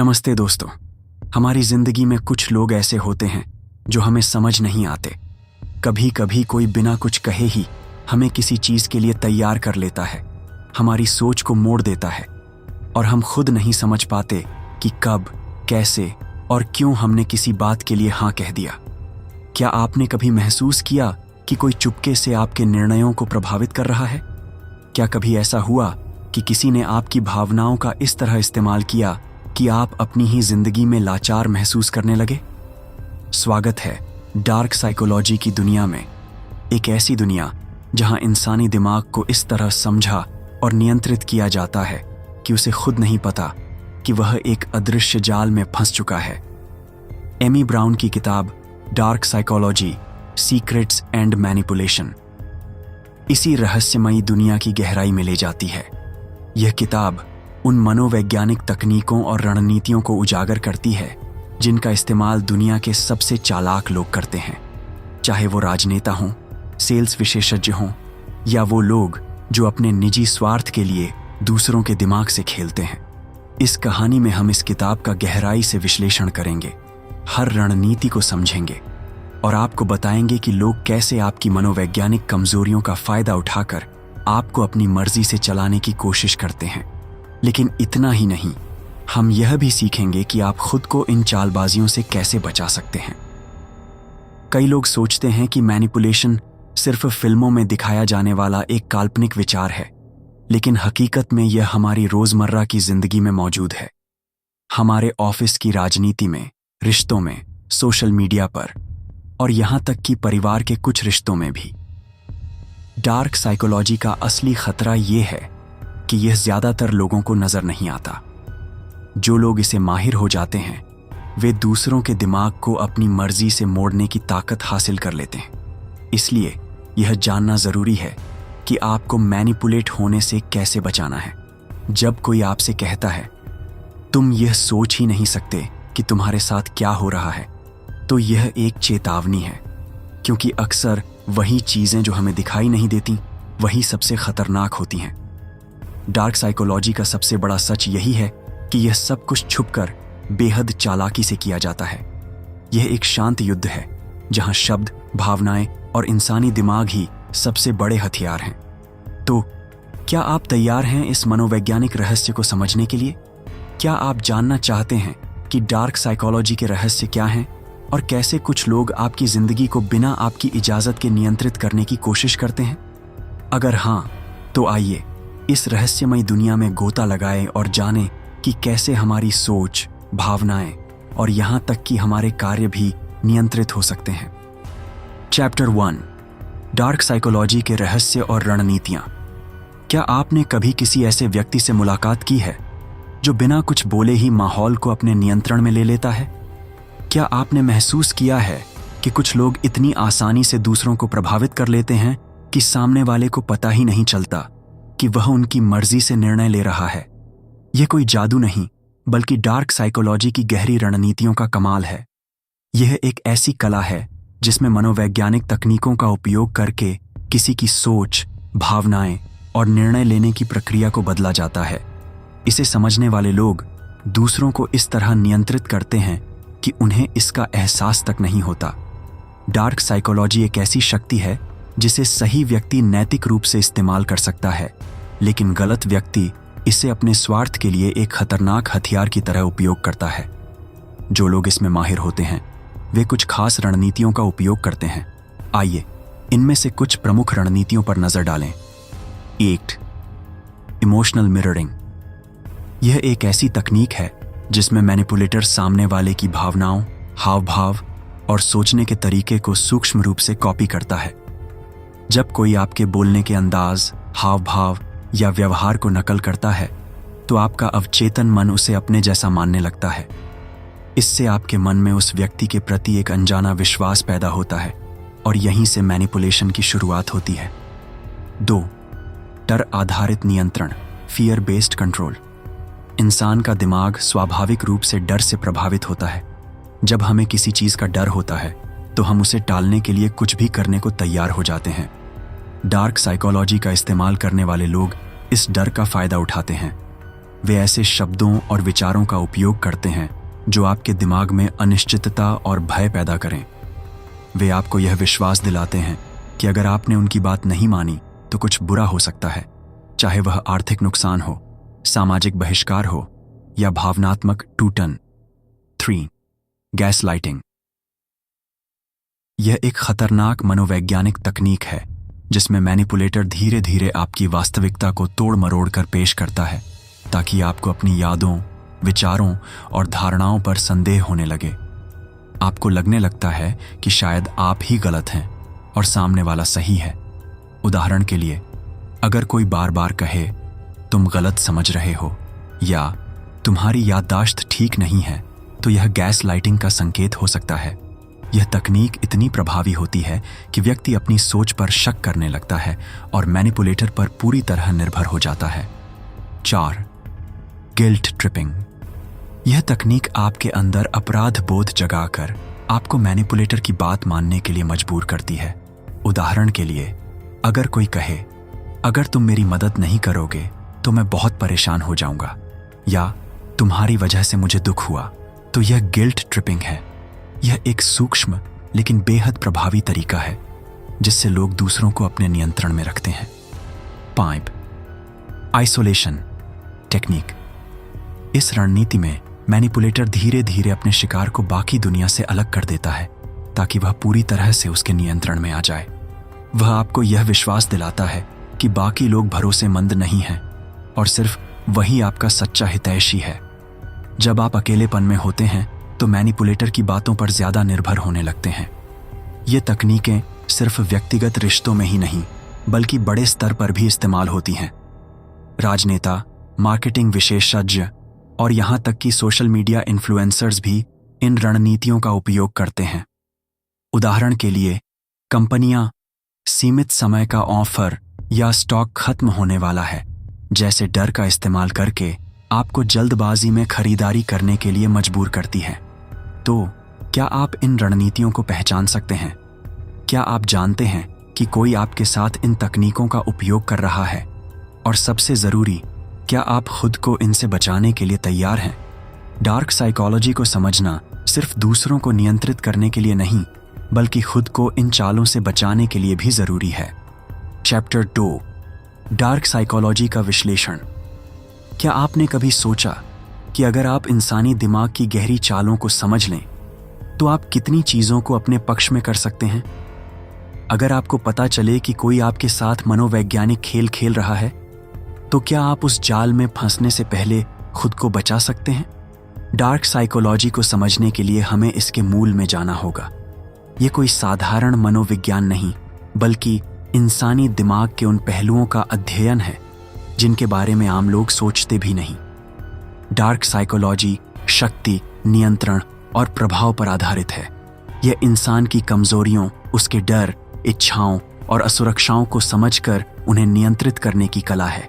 नमस्ते दोस्तों। हमारी जिंदगी में कुछ लोग ऐसे होते हैं जो हमें समझ नहीं आते। कभी कभी कोई बिना कुछ कहे ही हमें किसी चीज के लिए तैयार कर लेता है, हमारी सोच को मोड़ देता है और हम खुद नहीं समझ पाते कि कब, कैसे और क्यों हमने किसी बात के लिए हाँ कह दिया। क्या आपने कभी महसूस किया कि कोई चुपके से आपके निर्णयों को प्रभावित कर रहा है? क्या कभी ऐसा हुआ कि किसी ने आपकी भावनाओं का इस तरह इस्तेमाल किया कि आप अपनी ही जिंदगी में लाचार महसूस करने लगे? स्वागत है डार्क साइकोलॉजी की दुनिया में, एक ऐसी दुनिया जहां इंसानी दिमाग को इस तरह समझा और नियंत्रित किया जाता है कि उसे खुद नहीं पता कि वह एक अदृश्य जाल में फंस चुका है। एमी ब्राउन की किताब dark psychology, secrets and manipulation इसी रहस्यमयी दुनिया की गहराई में ले जाती है। यह किताब उन मनोवैज्ञानिक तकनीकों और रणनीतियों को उजागर करती है जिनका इस्तेमाल दुनिया के सबसे चालाक लोग करते हैं, चाहे वो राजनेता हों, सेल्स विशेषज्ञ हों या वो लोग जो अपने निजी स्वार्थ के लिए दूसरों के दिमाग से खेलते हैं। इस कहानी में हम इस किताब का गहराई से विश्लेषण करेंगे, हर रणनीति को समझेंगे और आपको बताएंगे कि लोग कैसे आपकी मनोवैज्ञानिक कमजोरियों का फायदा उठाकर आपको अपनी मर्जी से चलाने की कोशिश करते हैं। लेकिन इतना ही नहीं, हम यह भी सीखेंगे कि आप खुद को इन चालबाजियों से कैसे बचा सकते हैं। कई लोग सोचते हैं कि मैनिपुलेशन सिर्फ फिल्मों में दिखाया जाने वाला एक काल्पनिक विचार है, लेकिन हकीकत में यह हमारी रोजमर्रा की जिंदगी में मौजूद है। हमारे ऑफिस की राजनीति में, रिश्तों में, सोशल मीडिया पर और यहां तक कि परिवार के कुछ रिश्तों में भी। डार्क साइकोलॉजी का असली खतरा यह है कि यह ज्यादातर लोगों को नजर नहीं आता। जो लोग इसे माहिर हो जाते हैं वे दूसरों के दिमाग को अपनी मर्जी से मोड़ने की ताकत हासिल कर लेते हैं। इसलिए यह जानना जरूरी है कि आपको मैनिपुलेट होने से कैसे बचाना है। जब कोई आपसे कहता है तुम यह सोच ही नहीं सकते कि तुम्हारे साथ क्या हो रहा है, तो यह एक चेतावनी है, क्योंकि अक्सर वही चीजें जो हमें दिखाई नहीं देती वही सबसे खतरनाक होती हैं। डार्क साइकोलॉजी का सबसे बड़ा सच यही है कि यह सब कुछ छुपकर बेहद चालाकी से किया जाता है। यह एक शांत युद्ध है जहां शब्द, भावनाएं और इंसानी दिमाग ही सबसे बड़े हथियार हैं। तो क्या आप तैयार हैं इस मनोवैज्ञानिक रहस्य को समझने के लिए? क्या आप जानना चाहते हैं कि डार्क साइकोलॉजी के रहस्य क्या हैं और कैसे कुछ लोग आपकी जिंदगी को बिना आपकी इजाजत के नियंत्रित करने की कोशिश करते हैं? अगर हां, तो आइए इस रहस्यमयी दुनिया में गोता लगाएं और जानें कि कैसे हमारी सोच, भावनाएं और यहां तक कि हमारे कार्य भी नियंत्रित हो सकते हैं। चैप्टर 1, डार्क साइकोलॉजी के रहस्य और रणनीतियां। क्या आपने कभी किसी ऐसे व्यक्ति से मुलाकात की है जो बिना कुछ बोले ही माहौल को अपने नियंत्रण में ले लेता है? क्या आपने महसूस किया है कि कुछ लोग इतनी आसानी से दूसरों को प्रभावित कर लेते हैं कि सामने वाले को पता ही नहीं चलता कि वह उनकी मर्जी से निर्णय ले रहा है? यह कोई जादू नहीं, बल्कि डार्क साइकोलॉजी की गहरी रणनीतियों का कमाल है। यह एक ऐसी कला है जिसमें मनोवैज्ञानिक तकनीकों का उपयोग करके किसी की सोच, भावनाएं और निर्णय लेने की प्रक्रिया को बदला जाता है। इसे समझने वाले लोग दूसरों को इस तरह नियंत्रित करते हैं कि उन्हें इसका एहसास तक नहीं होता। डार्क साइकोलॉजी एक ऐसी शक्ति है जिसे सही व्यक्ति नैतिक रूप से इस्तेमाल कर सकता है, लेकिन गलत व्यक्ति इसे अपने स्वार्थ के लिए एक खतरनाक हथियार की तरह उपयोग करता है। जो लोग इसमें माहिर होते हैं वे कुछ खास रणनीतियों का उपयोग करते हैं। आइए इनमें से कुछ प्रमुख रणनीतियों पर नजर डालें। 1. Emotional mirroring. यह एक ऐसी तकनीक है जिसमें मैनिपुलेटर सामने वाले की भावनाओं, हाव भाव और सोचने के तरीके को सूक्ष्म रूप से कॉपी करता है। जब कोई आपके बोलने के अंदाज, हाव भाव या व्यवहार को नकल करता है तो आपका अवचेतन मन उसे अपने जैसा मानने लगता है। इससे आपके मन में उस व्यक्ति के प्रति एक अनजाना विश्वास पैदा होता है और यहीं से मैनिपुलेशन की शुरुआत होती है। 2. डर आधारित नियंत्रण, फियर बेस्ड कंट्रोल। इंसान का दिमाग स्वाभाविक रूप से डर से प्रभावित होता है। जब हमें किसी चीज का डर होता है तो हम उसे टालने के लिए कुछ भी करने को तैयार हो जाते हैं। डार्क साइकोलॉजी का इस्तेमाल करने वाले लोग इस डर का फायदा उठाते हैं। वे ऐसे शब्दों और विचारों का उपयोग करते हैं जो आपके दिमाग में अनिश्चितता और भय पैदा करें। वे आपको यह विश्वास दिलाते हैं कि अगर आपने उनकी बात नहीं मानी तो कुछ बुरा हो सकता है, चाहे वह आर्थिक नुकसान हो, सामाजिक बहिष्कार हो या भावनात्मक टूटन। 3. Gas lighting. यह एक खतरनाक मनोवैज्ञानिक तकनीक है जिसमें मैनिपुलेटर धीरे धीरे आपकी वास्तविकता को तोड़ मरोड़ कर पेश करता है ताकि आपको अपनी यादों, विचारों और धारणाओं पर संदेह होने लगे। आपको लगने लगता है कि शायद आप ही गलत हैं और सामने वाला सही है। उदाहरण के लिए, अगर कोई बार बार कहे तुम गलत समझ रहे हो या तुम्हारी याददाश्त ठीक नहीं है, तो यह गैस लाइटिंग का संकेत हो सकता है। यह तकनीक इतनी प्रभावी होती है कि व्यक्ति अपनी सोच पर शक करने लगता है और मैनिपुलेटर पर पूरी तरह निर्भर हो जाता है। 4. Guilt tripping. यह तकनीक आपके अंदर अपराध बोध जगाकर आपको मैनिपुलेटर की बात मानने के लिए मजबूर करती है। उदाहरण के लिए, अगर कोई कहे अगर तुम मेरी मदद नहीं करोगे तो मैं बहुत परेशान हो जाऊंगा या तुम्हारी वजह से मुझे दुख हुआ, तो यह गिल्ट ट्रिपिंग है। यह एक सूक्ष्म लेकिन बेहद प्रभावी तरीका है जिससे लोग दूसरों को अपने नियंत्रण में रखते हैं। 5. Isolation technique. इस रणनीति में मैनिपुलेटर धीरे धीरे अपने शिकार को बाकी दुनिया से अलग कर देता है ताकि वह पूरी तरह से उसके नियंत्रण में आ जाए। वह आपको यह विश्वास दिलाता है कि बाकी लोग भरोसेमंद नहीं हैं और सिर्फ वही आपका सच्चा हितैषी है। जब आप अकेलेपन में होते हैं तो मैनिपुलेटर की बातों पर ज्यादा निर्भर होने लगते हैं। ये तकनीकें सिर्फ व्यक्तिगत रिश्तों में ही नहीं बल्कि बड़े स्तर पर भी इस्तेमाल होती हैं। राजनेता, मार्केटिंग विशेषज्ञ और यहां तक कि सोशल मीडिया इन्फ्लुएंसर्स भी इन रणनीतियों का उपयोग करते हैं। उदाहरण के लिए, कंपनियां सीमित समय का ऑफर या स्टॉक खत्म होने वाला है जैसे डर का इस्तेमाल करके आपको जल्दबाजी में खरीदारी करने के लिए मजबूर करती हैं। तो क्या आप इन रणनीतियों को पहचान सकते हैं? क्या आप जानते हैं कि कोई आपके साथ इन तकनीकों का उपयोग कर रहा है? और सबसे जरूरी, क्या आप खुद को इनसे बचाने के लिए तैयार हैं? डार्क साइकोलॉजी को समझना सिर्फ दूसरों को नियंत्रित करने के लिए नहीं बल्कि खुद को इन चालों से बचाने के लिए भी जरूरी है। चैप्टर 2, डार्क साइकोलॉजी का विश्लेषण। क्या आपने कभी सोचा कि अगर आप इंसानी दिमाग की गहरी चालों को समझ लें तो आप कितनी चीजों को अपने पक्ष में कर सकते हैं? अगर आपको पता चले कि कोई आपके साथ मनोवैज्ञानिक खेल खेल रहा है, तो क्या आप उस जाल में फंसने से पहले खुद को बचा सकते हैं? डार्क साइकोलॉजी को समझने के लिए हमें इसके मूल में जाना होगा। ये कोई साधारण मनोविज्ञान नहीं बल्कि इंसानी दिमाग के उन पहलुओं का अध्ययन है जिनके बारे में आम लोग सोचते भी नहीं। डार्क साइकोलॉजी शक्ति, नियंत्रण और प्रभाव पर आधारित है। यह इंसान की कमजोरियों, उसके डर, इच्छाओं और असुरक्षाओं को समझकर उन्हें नियंत्रित करने की कला है।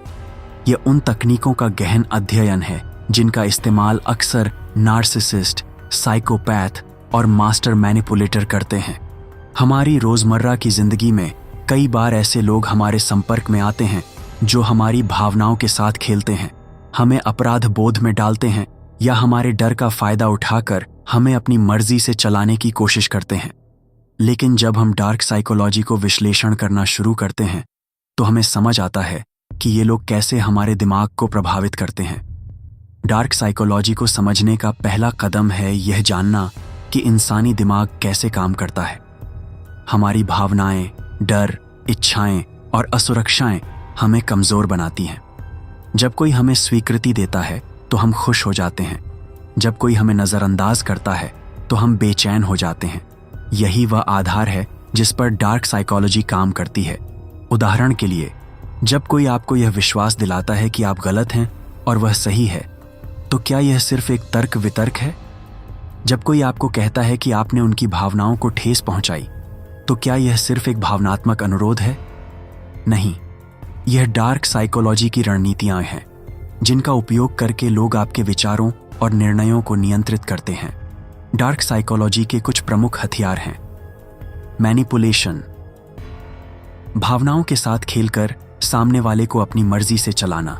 यह उन तकनीकों का गहन अध्ययन है जिनका इस्तेमाल अक्सर नार्सिसिस्ट, साइकोपैथ और मास्टर मैनिपुलेटर करते हैं। हमारी रोजमर्रा की जिंदगी में कई बार ऐसे लोग हमारे संपर्क में आते हैं जो हमारी भावनाओं के साथ खेलते हैं, हमें अपराध बोध में डालते हैं या हमारे डर का फायदा उठाकर हमें अपनी मर्जी से चलाने की कोशिश करते हैं। लेकिन जब हम डार्क साइकोलॉजी को विश्लेषण करना शुरू करते हैं तो हमें समझ आता है कि ये लोग कैसे हमारे दिमाग को प्रभावित करते हैं। डार्क साइकोलॉजी को समझने का पहला कदम है यह जानना कि इंसानी दिमाग कैसे काम करता है। हमारी भावनाएं, डर, इच्छाएं और असुरक्षाएं हमें कमजोर बनाती हैं। जब कोई हमें स्वीकृति देता है तो हम खुश हो जाते हैं। जब कोई हमें नजरअंदाज करता है तो हम बेचैन हो जाते हैं। यही वह आधार है जिस पर डार्क साइकोलॉजी काम करती है। उदाहरण के लिए, जब कोई आपको यह विश्वास दिलाता है कि आप गलत हैं और वह सही है, तो क्या यह सिर्फ एक तर्क वितर्क है? जब कोई आपको कहता है कि आपने उनकी भावनाओं को ठेस पहुंचाई, तो क्या यह सिर्फ एक भावनात्मक अनुरोध है? नहीं, यह डार्क साइकोलॉजी की रणनीतियां हैं जिनका उपयोग करके लोग आपके विचारों और निर्णयों को नियंत्रित करते हैं। डार्क साइकोलॉजी के कुछ प्रमुख हथियार हैं। मैनिपुलेशन, भावनाओं के साथ खेलकर सामने वाले को अपनी मर्जी से चलाना।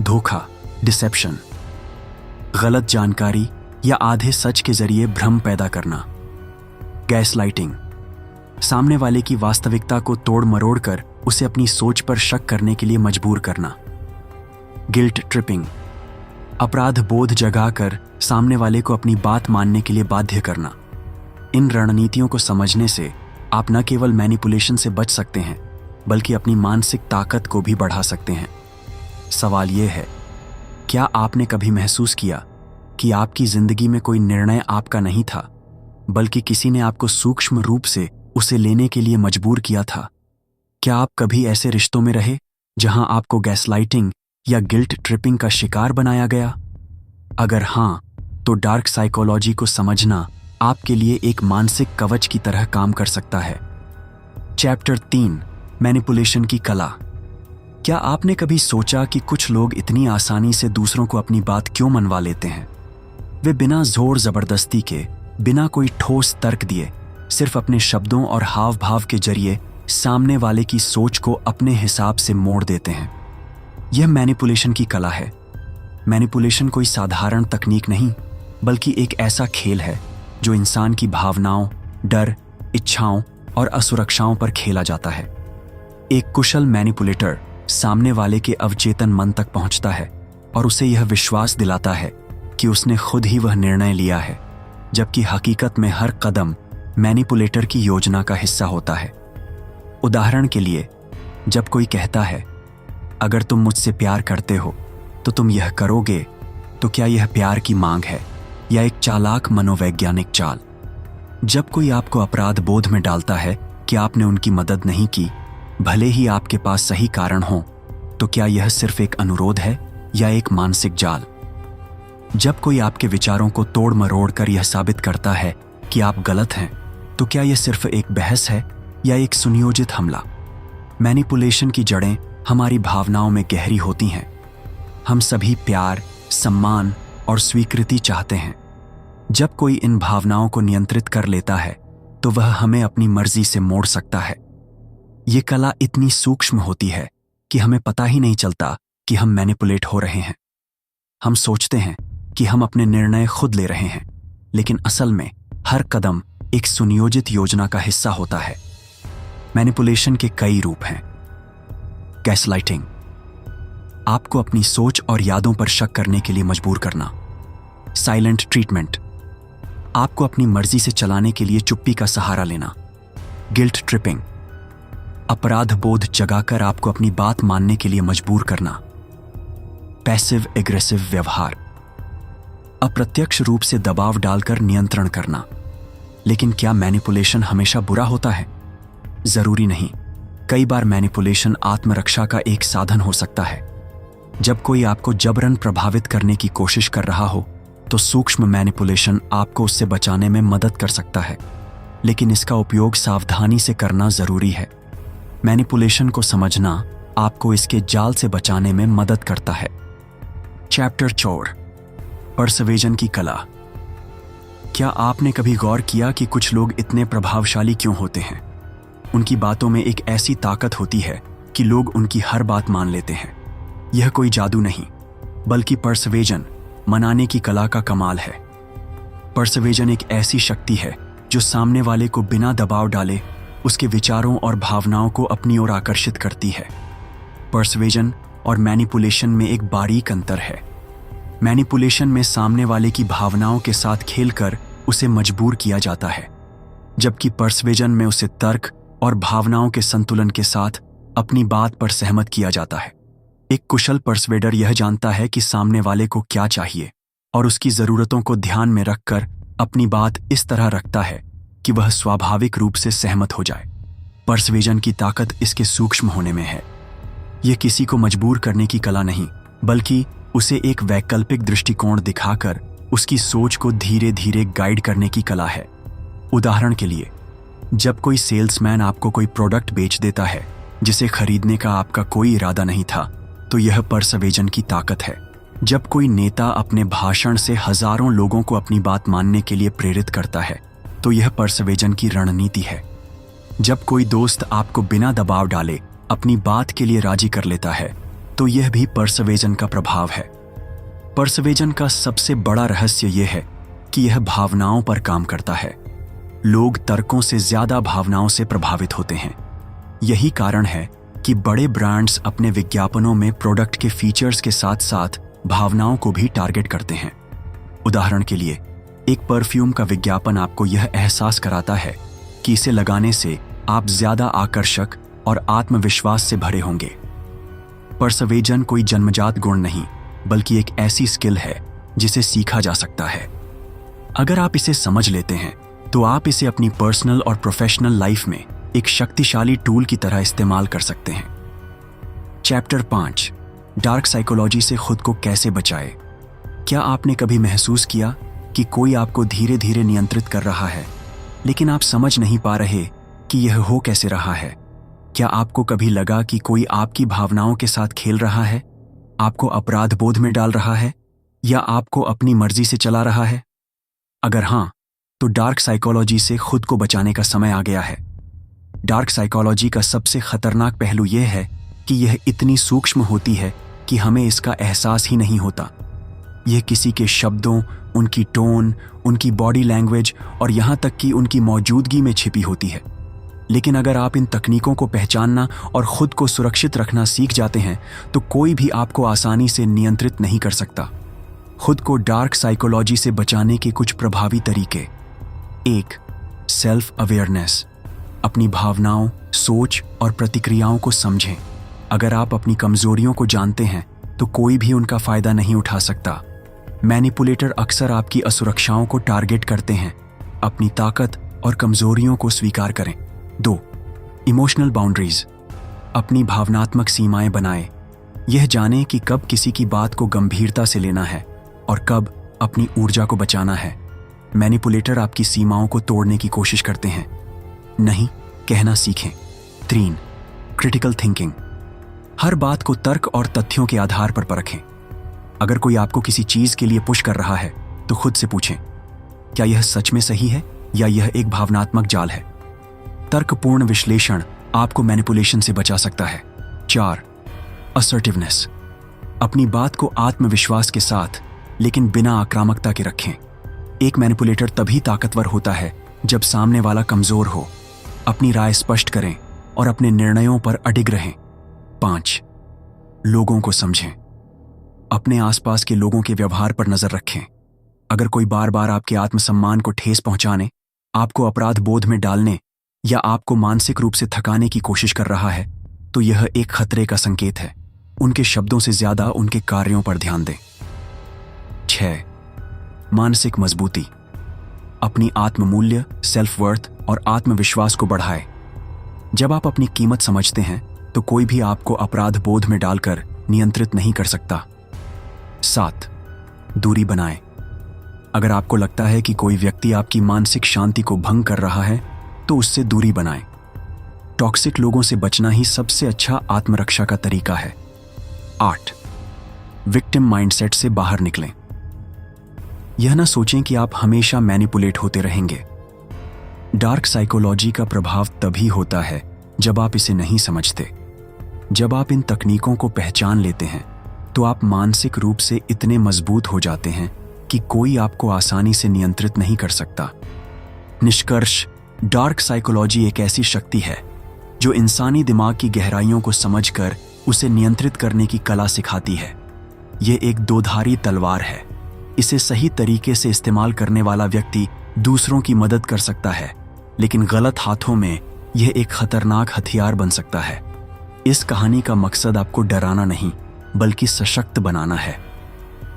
धोखा, डिसेप्शन, गलत जानकारी या आधे सच के जरिए भ्रम पैदा करना। गैसलाइटिंग, सामने वाले की वास्तविकता को तोड़ मरोड़ कर उसे अपनी सोच पर शक करने के लिए मजबूर करना। गिल्ट ट्रिपिंग, अपराध बोध जगाकर सामने वाले को अपनी बात मानने के लिए बाध्य करना। इन रणनीतियों को समझने से आप न केवल मैनिपुलेशन से बच सकते हैं बल्कि अपनी मानसिक ताकत को भी बढ़ा सकते हैं। सवाल यह है, क्या आपने कभी महसूस किया कि आपकी जिंदगी में कोई निर्णय आपका नहीं था बल्कि किसी ने आपको सूक्ष्म रूप से उसे लेने के लिए मजबूर किया था? क्या आप कभी ऐसे रिश्तों में रहे जहां आपको गैसलाइटिंग या गिल्ट ट्रिपिंग का शिकार बनाया गया? अगर हां, तो डार्क साइकोलॉजी को समझना आपके लिए एक मानसिक कवच की तरह काम कर सकता है। चैप्टर 3, मैनिपुलेशन की कला। क्या आपने कभी सोचा कि कुछ लोग इतनी आसानी से दूसरों को अपनी बात क्यों मनवा लेते हैं? वे बिना जोर जबरदस्ती के, बिना कोई ठोस तर्क दिए, सिर्फ अपने शब्दों और हाव भाव के जरिए सामने वाले की सोच को अपने हिसाब से मोड़ देते हैं। यह मैनिपुलेशन की कला है। मैनिपुलेशन कोई साधारण तकनीक नहीं बल्कि एक ऐसा खेल है जो इंसान की भावनाओं, डर, इच्छाओं और असुरक्षाओं पर खेला जाता है। एक कुशल मैनिपुलेटर सामने वाले के अवचेतन मन तक पहुंचता है और उसे यह विश्वास दिलाता है कि उसने खुद ही वह निर्णय लिया है, जबकि हकीकत में हर कदम मैनिपुलेटर की योजना का हिस्सा होता है। उदाहरण के लिए, जब कोई कहता है, अगर तुम मुझसे प्यार करते हो तो तुम यह करोगे, तो क्या यह प्यार की मांग है या एक चालाक मनोवैज्ञानिक चाल? जब कोई आपको अपराध बोध में डालता है कि आपने उनकी मदद नहीं की, भले ही आपके पास सही कारण हो, तो क्या यह सिर्फ एक अनुरोध है या एक मानसिक जाल? जब कोई आपके विचारों को तोड़ मरोड़ कर यह साबित करता है कि आप गलत हैं, तो क्या यह सिर्फ एक बहस है या एक सुनियोजित हमला? मैनिपुलेशन की जड़ें हमारी भावनाओं में गहरी होती हैं। हम सभी प्यार, सम्मान और स्वीकृति चाहते हैं। जब कोई इन भावनाओं को नियंत्रित कर लेता है तो वह हमें अपनी मर्जी से मोड़ सकता है। ये कला इतनी सूक्ष्म होती है कि हमें पता ही नहीं चलता कि हम मैनिपुलेट हो रहे हैं। हम सोचते हैं कि हम अपने निर्णय खुद ले रहे हैं, लेकिन असल में हर कदम एक सुनियोजित योजना का हिस्सा होता है। मैनिपुलेशन के कई रूप हैं। गैसलाइटिंग, आपको अपनी सोच और यादों पर शक करने के लिए मजबूर करना। साइलेंट ट्रीटमेंट, आपको अपनी मर्जी से चलाने के लिए चुप्पी का सहारा लेना। गिल्ट ट्रिपिंग, अपराध बोध जगाकर आपको अपनी बात मानने के लिए मजबूर करना। पैसिव एग्रेसिव व्यवहार, अप्रत्यक्ष रूप से दबाव डालकर नियंत्रण करना। लेकिन क्या मैनिपुलेशन हमेशा बुरा होता है? जरूरी नहीं। कई बार मैनिपुलेशन आत्मरक्षा का एक साधन हो सकता है। जब कोई आपको जबरन प्रभावित करने की कोशिश कर रहा हो तो सूक्ष्म मैनिपुलेशन आपको उससे बचाने में मदद कर सकता है, लेकिन इसका उपयोग सावधानी से करना जरूरी है। मैनिपुलेशन को समझना आपको इसके जाल से बचाने में मदद करता है। चैप्टर 4, परसुएजन की कला। क्या आपने कभी गौर किया कि कुछ लोग इतने प्रभावशाली क्यों होते हैं? उनकी बातों में एक ऐसी ताकत होती है कि लोग उनकी हर बात मान लेते हैं। यह कोई जादू नहीं, बल्कि परसुएजन, मनाने की कला का कमाल है। परसुएजन एक ऐसी शक्ति है जो सामने वाले को बिना दबाव डाले उसके विचारों और भावनाओं को अपनी ओर आकर्षित करती है। परसुएजन और मैनिपुलेशन में एक बारीक अंतर है। मैनिपुलेशन में सामने वाले की भावनाओं के साथ खेलकर उसे मजबूर किया जाता है, जबकि परसुएजन में उसे तर्क और भावनाओं के संतुलन के साथ अपनी बात पर सहमत किया जाता है। एक कुशल परसुएडर यह जानता है कि सामने वाले को क्या चाहिए और उसकी जरूरतों को ध्यान में रखकर अपनी बात इस तरह रखता है कि वह स्वाभाविक रूप से सहमत हो जाए। परसुएजन की ताकत इसके सूक्ष्म होने में है। यह किसी को मजबूर करने की कला नहीं, बल्कि उसे एक वैकल्पिक दृष्टिकोण दिखाकर उसकी सोच को धीरे धीरे गाइड करने की कला है। उदाहरण के लिए, जब कोई सेल्समैन आपको कोई प्रोडक्ट बेच देता है जिसे खरीदने का आपका कोई इरादा नहीं था, तो यह परसुएजन की ताकत है। जब कोई नेता अपने भाषण से हजारों लोगों को अपनी बात मानने के लिए प्रेरित करता है, तो यह परसुएजन की रणनीति है। जब कोई दोस्त आपको बिना दबाव डाले अपनी बात के लिए राजी कर लेता है, तो यह भी परसुएजन का प्रभाव है। पर्सवेजन का सबसे बड़ा रहस्य यह है कि यह भावनाओं पर काम करता है। लोग तर्कों से ज्यादा भावनाओं से प्रभावित होते हैं। यही कारण है कि बड़े ब्रांड्स अपने विज्ञापनों में प्रोडक्ट के फीचर्स के साथ साथ भावनाओं को भी टारगेट करते हैं। उदाहरण के लिए, एक परफ्यूम का विज्ञापन आपको यह एहसास कराता है कि इसे लगाने से आप ज्यादा आकर्षक और आत्मविश्वास से भरे होंगे। पर्सवेजन कोई जन्मजात गुण नहीं, बल्कि एक ऐसी स्किल है जिसे सीखा जा सकता है। अगर आप इसे समझ लेते हैं तो आप इसे अपनी पर्सनल और प्रोफेशनल लाइफ में एक शक्तिशाली टूल की तरह इस्तेमाल कर सकते हैं। चैप्टर 5, डार्क साइकोलॉजी से खुद को कैसे बचाए। क्या आपने कभी महसूस किया कि कोई आपको धीरे धीरे नियंत्रित कर रहा है, लेकिन आप समझ नहीं पा रहे कि यह हो कैसे रहा है? क्या आपको कभी लगा कि कोई आपकी भावनाओं के साथ खेल रहा है, आपको अपराध बोध में डाल रहा है, या आपको अपनी मर्जी से चला रहा है? अगर हां, तो डार्क साइकोलॉजी से खुद को बचाने का समय आ गया है। डार्क साइकोलॉजी का सबसे खतरनाक पहलू यह है कि यह इतनी सूक्ष्म होती है कि हमें इसका एहसास ही नहीं होता। यह किसी के शब्दों, उनकी टोन, उनकी बॉडी लैंग्वेज और यहां तक कि उनकी मौजूदगी में छिपी होती है। लेकिन अगर आप इन तकनीकों को पहचानना और खुद को सुरक्षित रखना सीख जाते हैं तो कोई भी आपको आसानी से नियंत्रित नहीं कर सकता। खुद को डार्क साइकोलॉजी से बचाने के कुछ प्रभावी तरीके। 1. Self awareness. अपनी भावनाओं, सोच और प्रतिक्रियाओं को समझें। अगर आप अपनी कमजोरियों को जानते हैं तो कोई भी उनका फायदा नहीं उठा सकता। मैनिपुलेटर अक्सर आपकी असुरक्षाओं को टारगेट करते हैं। अपनी ताकत और कमजोरियों को स्वीकार करें। 2. Emotional boundaries. अपनी भावनात्मक सीमाएं बनाएं। यह जानें कि कब किसी की बात को गंभीरता से लेना है और कब अपनी ऊर्जा को बचाना है। मैनिपुलेटर आपकी सीमाओं को तोड़ने की कोशिश करते हैं। नहीं कहना सीखें। 3. Critical thinking. हर बात को तर्क और तथ्यों के आधार पर परखें। अगर कोई आपको किसी चीज के लिए पुश कर रहा है तो खुद से पूछें, क्या यह सच में सही है या यह एक भावनात्मक जाल है? तर्कपूर्ण विश्लेषण आपको मैनिपुलेशन से बचा सकता है। 4. असर्टिवनेस। अपनी बात को आत्मविश्वास के साथ लेकिन बिना आक्रामकता के रखें। एक मैनिपुलेटर तभी ताकतवर होता है जब सामने वाला कमजोर हो। अपनी राय स्पष्ट करें और अपने निर्णयों पर अडिग रहें। 5. लोगों को समझें। अपने आसपास के लोगों के व्यवहार पर नजर रखें। अगर कोई बार बार आपके आत्मसम्मान को ठेस पहुंचाने, आपको अपराध बोध में डालने या आपको मानसिक रूप से थकाने की कोशिश कर रहा है तो यह एक खतरे का संकेत है। उनके शब्दों से ज्यादा उनके कार्यों पर ध्यान दें। 6. मानसिक मजबूती। अपनी आत्ममूल्य, सेल्फ वर्थ और आत्मविश्वास को बढ़ाएं। जब आप अपनी कीमत समझते हैं तो कोई भी आपको अपराध बोध में डालकर नियंत्रित नहीं कर सकता। 7. दूरी बनाएं। अगर आपको लगता है कि कोई व्यक्ति आपकी मानसिक शांति को भंग कर रहा है तो उससे दूरी बनाएं। टॉक्सिक लोगों से बचना ही सबसे अच्छा आत्मरक्षा का तरीका है। 8. विक्टिम माइंडसेट से बाहर निकलें। यह ना सोचें कि आप हमेशा मैनिपुलेट होते रहेंगे। डार्क साइकोलॉजी का प्रभाव तभी होता है जब आप इसे नहीं समझते। जब आप इन तकनीकों को पहचान लेते हैं तो आप मानसिक रूप से इतने मजबूत हो जाते हैं कि कोई आपको आसानी से नियंत्रित नहीं कर सकता। निष्कर्ष, डार्क साइकोलॉजी एक ऐसी शक्ति है जो इंसानी दिमाग की गहराइयों को समझकर उसे नियंत्रित करने की कला सिखाती है। यह एक दोधारी तलवार है। इसे सही तरीके से इस्तेमाल करने वाला व्यक्ति दूसरों की मदद कर सकता है, लेकिन गलत हाथों में यह एक खतरनाक हथियार बन सकता है। इस कहानी का मकसद आपको डराना नहीं, बल्कि सशक्त बनाना है।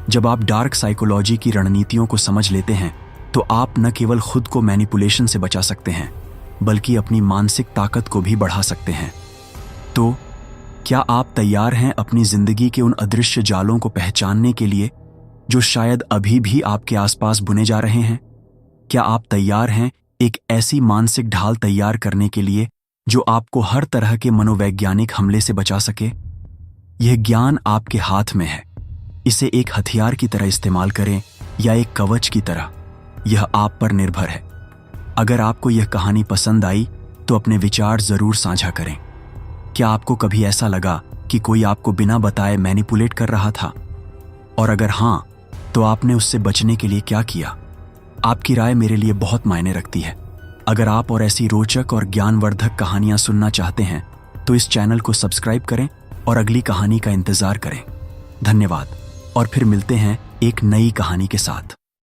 जब आप डार्क साइकोलॉजी की रणनीतियों को समझ लेते हैं तो आप न केवल खुद को मैनिपुलेशन से बचा सकते हैं, बल्कि अपनी मानसिक ताकत को भी बढ़ा सकते हैं। तो क्या आप तैयार हैं अपनी जिंदगी के उन अदृश्य जालों को पहचानने के लिए जो शायद अभी भी आपके आसपास बुने जा रहे हैं? क्या आप तैयार हैं एक ऐसी मानसिक ढाल तैयार करने के लिए जो आपको हर तरह के मनोवैज्ञानिक हमले से बचा सके? यह ज्ञान आपके हाथ में है। इसे एक हथियार की तरह इस्तेमाल करें या एक कवच की तरह, यह आप पर निर्भर है। अगर आपको यह कहानी पसंद आई तो अपने विचार जरूर साझा करें। क्या आपको कभी ऐसा लगा कि कोई आपको बिना बताए मैनिपुलेट कर रहा था? और अगर हाँ, तो आपने उससे बचने के लिए क्या किया? आपकी राय मेरे लिए बहुत मायने रखती है। अगर आप और ऐसी रोचक और ज्ञानवर्धक कहानियां सुनना चाहते हैं तो इस चैनल को सब्सक्राइब करें और अगली कहानी का इंतजार करें। धन्यवाद और फिर मिलते हैं एक नई कहानी के साथ।